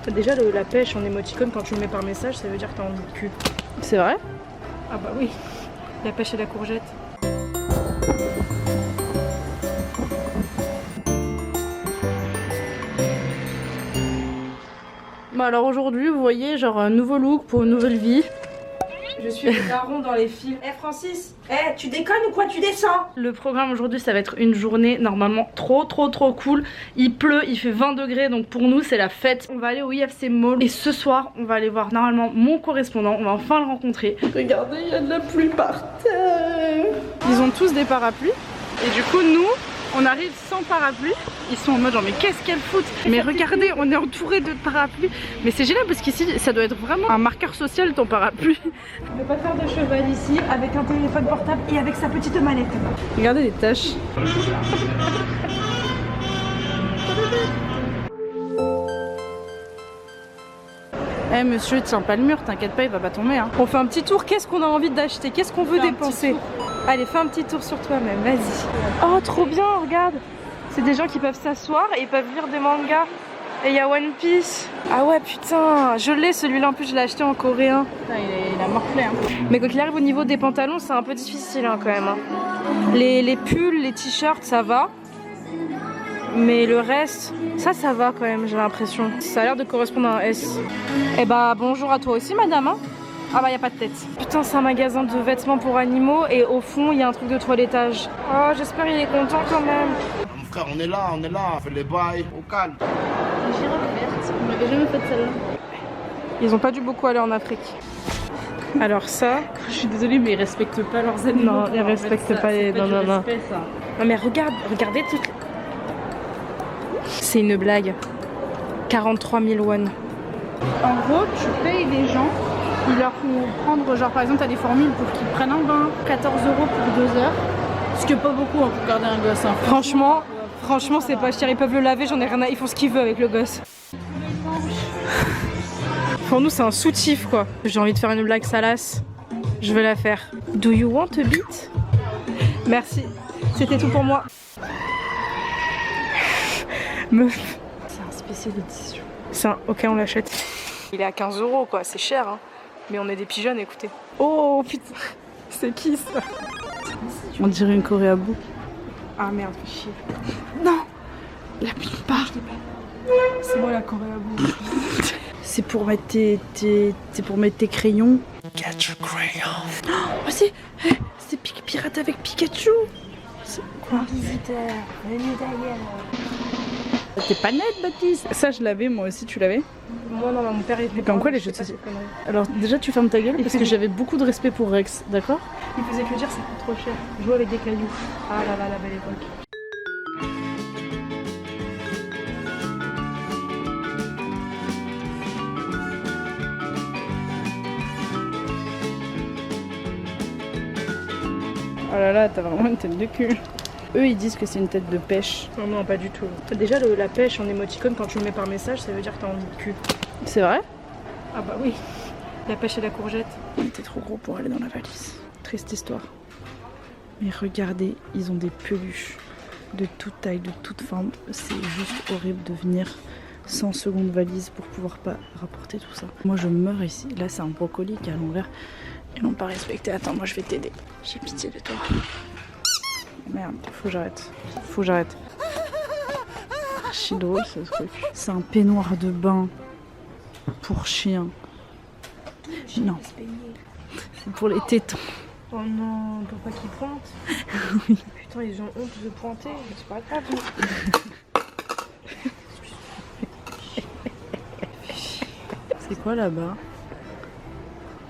Déjà la pêche en émoticône, quand tu le mets par message, ça veut dire que t'as envie de cul. C'est vrai? Ah bah oui, la pêche et la courgette. Bon alors aujourd'hui vous voyez genre un nouveau look pour une nouvelle vie. Je suis le daron dans les films. Eh Francis, tu déconnes ou quoi? Tu descends? Le programme aujourd'hui ça va être une journée normalement trop cool. Il pleut, il fait 20 degrés donc pour nous c'est la fête. On va aller au IFC Mall et ce soir on va aller voir normalement mon correspondant. On va enfin le rencontrer. Regardez, il y a de la pluie par terre. Ils ont tous des parapluies et du coup nous on arrive sans parapluie. Ils sont en mode genre mais qu'est-ce qu'elles foutent? Mais regardez, on est entouré de parapluies. Mais c'est génial parce qu'ici ça doit être vraiment un marqueur social ton parapluie. On ne peut pas faire de cheval ici avec un téléphone portable et avec sa petite mallette. Regardez les taches. Eh monsieur, tiens pas le mur, t'inquiète pas, il va pas tomber hein. On fait un petit tour, qu'est-ce qu'on a envie d'acheter? Qu'est-ce qu'on veut dépenser? Allez, fais un petit tour sur toi-même, vas-y. Oh, trop bien, regarde. C'est des gens qui peuvent s'asseoir et ils peuvent lire des mangas. Et il y a One Piece. Ah ouais, putain, je l'ai celui-là, en plus je l'ai acheté en coréen. Putain, il a morflé hein. Mais quoi qu'il arrive au niveau des pantalons, c'est un peu difficile hein, quand même hein. Les pulls, les t-shirts, ça va. Mais le reste, ça va quand même, j'ai l'impression. Ça a l'air de correspondre à un S. Eh bah bonjour à toi aussi madame hein. Ah bah y a pas de tête. Putain c'est un magasin de vêtements pour animaux et au fond il y a un truc de toilettage. Oh j'espère il est content quand même. Mon frère on est là, on fait les bails, au calme. La girafe verte, on m'avait jamais fait celle-là. Ils ont pas dû beaucoup aller en Afrique. Alors ça... Je suis désolée mais ils respectent pas leurs animaux. Non, ils respectent pas les... Non. Non mais regardez tout... C'est une blague. 43 000 won. En gros, tu payes les gens, ils leur font prendre, genre par exemple, t'as des formules pour qu'ils prennent un bain, 14 € pour 2 heures. Ce qui est pas beaucoup hein, pour garder un gosse. Hein. Franchement, c'est pas cher. Ils peuvent le laver, j'en ai rien à... Ils font ce qu'ils veulent avec le gosse. Pour nous, c'est un soutif quoi. J'ai envie de faire une blague salace. Je vais la faire. Do you want a bit? Merci. C'était tout pour moi. Meuf. C'est un spécial édition. Ok, on l'achète. Il est à 15 € quoi, c'est cher hein. Mais on est des pigeons, écoutez. Oh putain, c'est qui ça? On dirait une Coréabou. Ah merde, fais chier. Non, la pluie part. C'est moi la Coréabou. C'est pour mettre tes crayons. Get your crayon. Oh c'est pirate avec Pikachu. C'est quoi? Visiteur, venu d'ailleurs. T'es pas nette Baptiste. Ça je l'avais, moi aussi tu l'avais. Moi non, mon père il était Comme quoi les jeux de société. Alors déjà tu fermes ta gueule parce que j'avais beaucoup de respect pour Rex, d'accord? Il faisait que dire ça coûte trop cher. Jouer avec des cailloux. Ah là là, la belle époque. Oh là là, t'as vraiment une tête de cul. Eux ils disent que c'est une tête de pêche. Non, pas du tout. Déjà, la pêche en émoticône, quand tu le mets par message, ça veut dire que t'as envie de cul. C'est vrai? Ah bah oui. La pêche et la courgette. T'es trop gros pour aller dans la valise. Triste histoire. Mais regardez, ils ont des peluches de toute taille, de toute forme. C'est juste horrible de venir sans seconde valise pour pouvoir pas rapporter tout ça. Moi je meurs ici. Là c'est un brocoli qui est à l'envers. Ils n'ont pas respecté. Attends, moi je vais t'aider. J'ai pitié de toi. Merde, faut que j'arrête. Archi drôle ce truc. C'est un peignoir de bain pour chien. Non. C'est pour les tétons. Oh non, pour pas qu'ils pointent. Oui. Putain, ils ont honte de pointer. C'est pas grave. C'est quoi là-bas?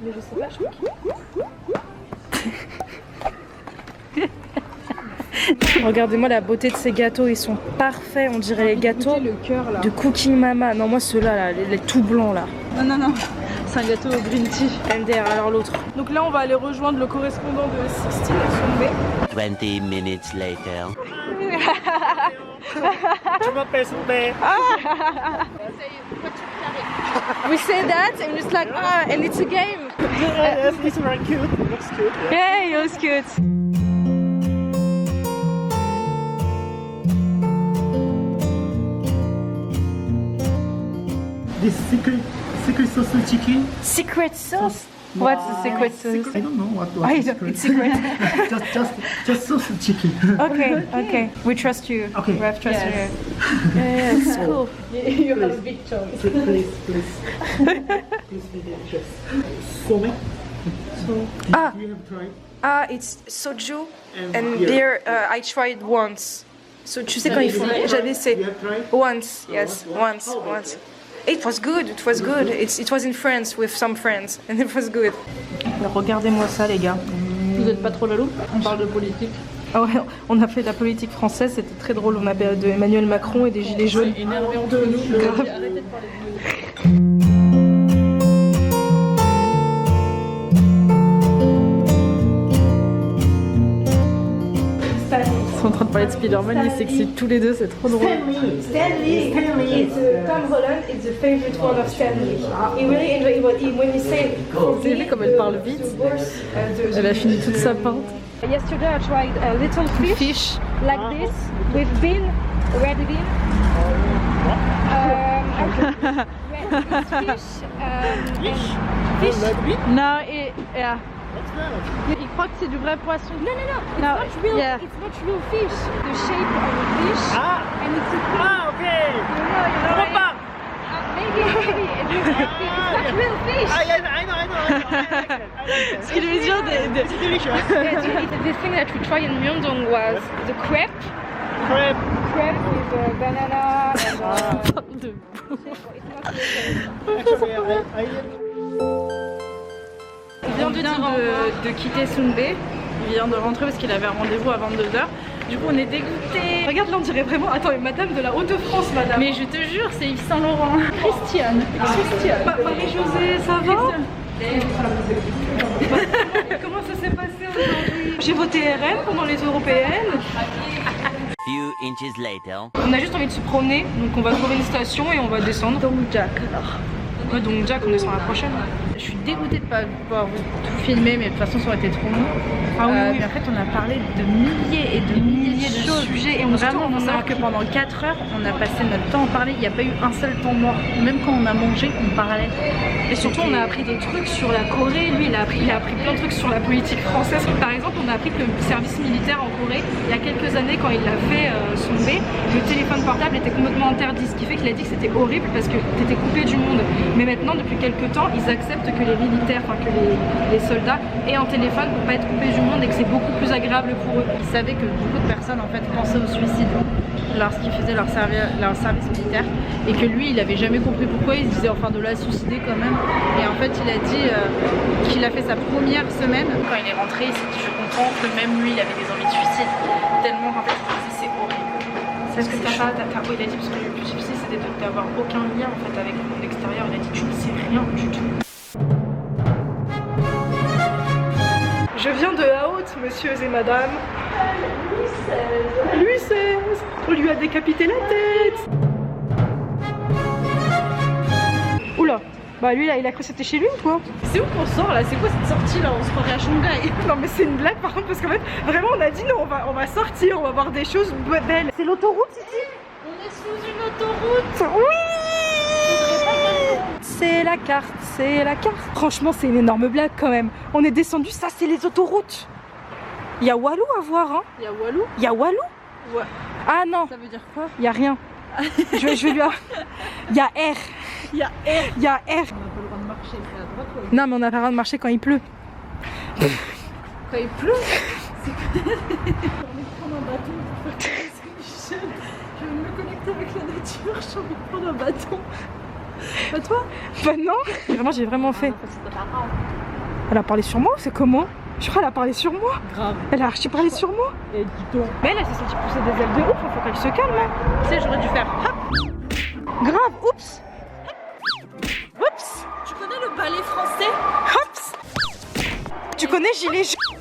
Mais je sais pas, je crois qu'il... Regardez-moi la beauté de ces gâteaux, ils sont parfaits, on dirait les gâteaux le cœur, là. de Cooking Mama. Non, moi ceux-là, là, les tout blancs là. Non, c'est un gâteau au green tea. MDR, alors l'autre. Donc là, on va aller rejoindre le correspondant de Sixtine à Sombé. 20 minutes later. Je m'appelle Soubé. We say that and it's like, and it's a game. Yes, it's very cute. Looks cute. Yeah, it was cute. this secret sauce chicken. Secret sauce? What's the secret sauce? I don't know what I was don't, it's secret. just sauce chicken. Okay, okay. We trust you. Okay. We have trust you. Yeah, it's cool. You have a big choice. Please. Please be delicious. Somek. So, Ah. you have tried? It's soju And and beer. beer. I tried once. So tu sais quand ils font, j'avais essayé. You have tried? Once, yes, once. It was good. It was in France with some friends, and it was good. Regardez-moi ça, les gars. Vous êtes pas trop jaloux? On parle de politique. Ah ouais, on a fait de la politique française, c'était très drôle. On avait de Emmanuel Macron et des gilets jaunes. Énervé entre nous. Grave. Arrêtez de parler de nous. Ils sont en train de parler de Spider-Man, ils s'excitent tous les deux, c'est trop drôle. Stanley, it's Tom Holland. It's the favorite one of Stanley. He really enjoyed when he said. Vous avez vu comme elle parle vite? Elle a fini toute sa pinte. Yesterday I tried a little fish, like this with bean, red bean. Fish. Non, et yeah. Il croit que c'est du vrai poisson. No, it's not real. yeah. It's not real fish. The shape of a fish, and it's a okay. you know. Maybe it's not real fish. I know. Ce qu'il veut dire It's delicious. The thing that we tried in Myeongdong was the crepe. Crab. Crepe with banana and. parle de Actually, Il vient de quitter Sunbae. Il vient de rentrer parce qu'il avait un rendez-vous à 22h. Du coup, on est dégoûtés. Regarde là, on dirait vraiment. Attends, mais madame de la Haute-de-France, madame. Mais je te jure, c'est Yves Saint Laurent. Christiane. Marie-Josée, ça va? Comment ça s'est passé aujourd'hui? J'ai voté RN pendant les européennes. Few inches later. On a juste envie de se promener, donc on va trouver une station et on va descendre. Donc Jack, alors. Ouais, donc Jack, on descend la prochaine. Je suis dégoûtée de ne pas pouvoir tout filmer, mais de toute façon, ça aurait été trop long. Ah oui, oui. Mais en fait, on a parlé de milliers et de milliers de choses. sujets et on Vraiment, on faut savoir que pendant 4 heures, on a passé notre temps à parler. Il n'y a pas eu un seul temps mort. Même quand on a mangé, on parlait. Et surtout, on a appris des trucs sur la Corée. Lui, il a appris plein de trucs sur la politique française. Par exemple, on a appris que le service militaire en Corée, il y a quelques années, quand il a fait son B, le téléphone portable était complètement interdit. Ce qui fait qu'il a dit que c'était horrible parce que tu étais coupé du monde. Mais maintenant, depuis quelques temps, ils acceptent que les militaires, enfin que les soldats aient un téléphone pour pas être coupés du monde et que c'est beaucoup plus agréable pour eux. Ils savaient que beaucoup de personnes en fait pensaient au suicide lorsqu'ils faisaient leur service militaire et que lui il avait jamais compris pourquoi. Il se disait enfin de là suicider quand même, et en fait il a dit qu'il a fait sa première semaine. Quand il est rentré il s'est dit je comprends que même lui il avait des envies de suicide tellement en fait il disait c'est horrible. Parce que il a dit parce que le plus difficile c'était d'avoir aucun lien en fait avec le monde extérieur. Il a dit tu ne sais rien du tout. Je viens de la haute, messieurs et madame. Louis XVI, on lui a décapité la tête. Oula, bah lui là, il a cru que c'était chez lui ou quoi? C'est où qu'on sort là? C'est quoi cette sortie là? On se croirait à Shanghai. Non mais c'est une blague par contre parce qu'en fait, vraiment on a dit non, on va sortir, on va voir des choses belles. C'est l'autoroute ici? On est sous une autoroute. Oui! C'est la carte, c'est la carte. Franchement, c'est une énorme blague quand même. On est descendu, ça c'est les autoroutes. Il y a Walou à voir, hein. Il y a Walou. Il y a Walou? Ouais. Ah non, Ça veut dire quoi? il y a rien. je vais lui. Il y a R. Il y a R. Il y a R. On n'a pas le droit de marcher, c'est à droite ou à gauche? Non, mais on n'a pas le droit de marcher quand il pleut. Quand il pleut, c'est que j'ai envie de prendre un bâton pour faire Saint-Michel. Je veux me connecter avec la nature, j'ai envie de prendre un bâton. Pas toi? Bah non. Vraiment, j'ai vraiment fait. Elle a parlé sur moi ou c'est comment? Je crois qu'elle a parlé sur moi. Grave. Elle a archi parlé sur moi. Et dis donc. Mais elle s'est sentie pousser des ailes de ouf, faut qu'elle se calme. Hein. Tu sais, j'aurais dû faire hop. Grave, oups. Oups. Tu connais le ballet français? Oups. Tu connais Gilet jaune?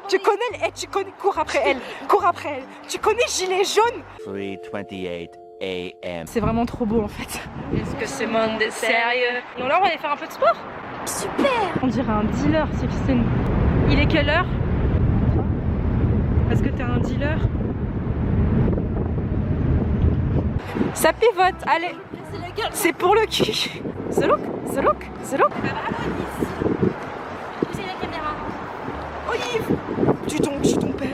Tu connais, cours après elle. Cours après elle. Tu connais Gilet jaune? 3:28 a.m. C'est vraiment trop beau en fait. Est-ce que ce monde est sérieux? Donc là on va aller faire un peu de sport. Super. On dirait un dealer, Sixtine. Il est quelle heure? Est-ce que t'es un dealer? Ça pivote, allez. C'est pour le qui? The look, the look, the look. Oh Yves, tu ton père.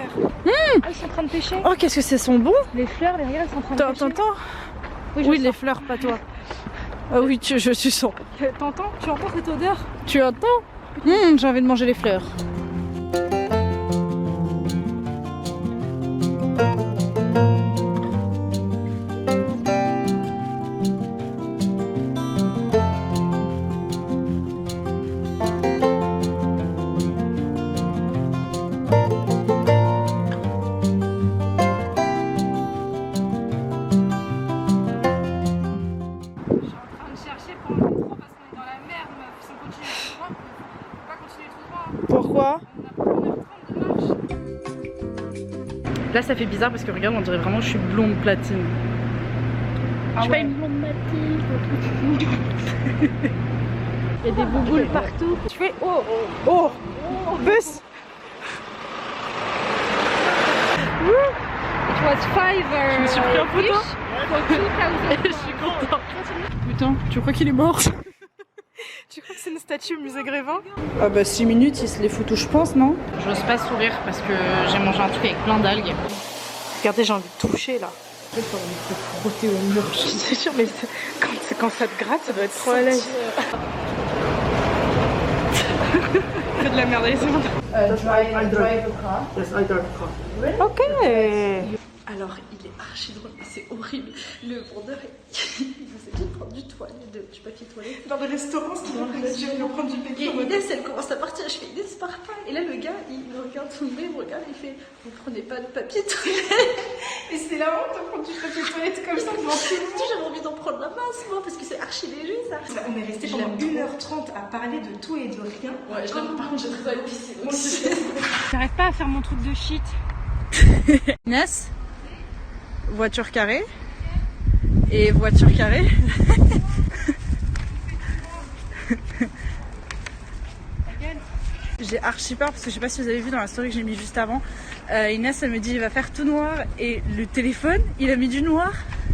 Ah, ils sont en train de pêcher. Oh, qu'est-ce que c'est son bon? Les fleurs, les regards, ils sont en train de pêcher. T'entends? Oui, Oui, les fleurs, pas toi. Ah oui, je sens. T'entends? Tu entends cette odeur? Tu entends? J'ai envie de manger les fleurs. Pourquoi? Là ça fait bizarre parce que regarde, on dirait vraiment que je suis blonde platine. Je suis pas une blonde matine. Il y a des bouboules partout. Tu fais oh bus. It was 5 Je me suis pris un photo. for 2000. Je suis contente. Putain, tu crois qu'il est mort? Tu crois que c'est une statue au musée Grévin? Ah bah 6 minutes, il se les fout où je pense, non? J'ose pas sourire parce que j'ai mangé un truc avec plein d'algues. Regardez, j'ai envie de toucher là. J'ai envie de te frotter au mur. Je suis sûre, mais quand ça te gratte, ça doit être trop à l'aise. Fais de la merde, allez, c'est bon. Drive a car. Yes, I drive a car. Ok. Alors, il est archi drôle, mais c'est horrible. Le vendeur, il nous a dit de prendre du papier toilette. Dans le restaurant, ce qu'il a dit, je vais prendre du papier. Et Inès, elle commence à partir. Je fais Inès, pars pas. Et là, le gars, il me regarde tomber, il me regarde, il fait vous prenez pas de papier toilette. Et c'est la honte de prendre du papier toilette comme ça devant tout le monde. J'avais envie d'en prendre la masse, moi, parce que c'est archi léger ça. On est resté pendant 1h30 à parler de tout et de rien. Ouais, je l'aime. Par contre, j'ai très envie de pisser. J'arrête pas à faire mon truc de shit. Inès, voiture carrée et voiture carrée. J'ai archi peur parce que je sais pas si vous avez vu dans la story que j'ai mis juste avant. Inès elle me dit il va faire tout noir et le téléphone il a mis du noir.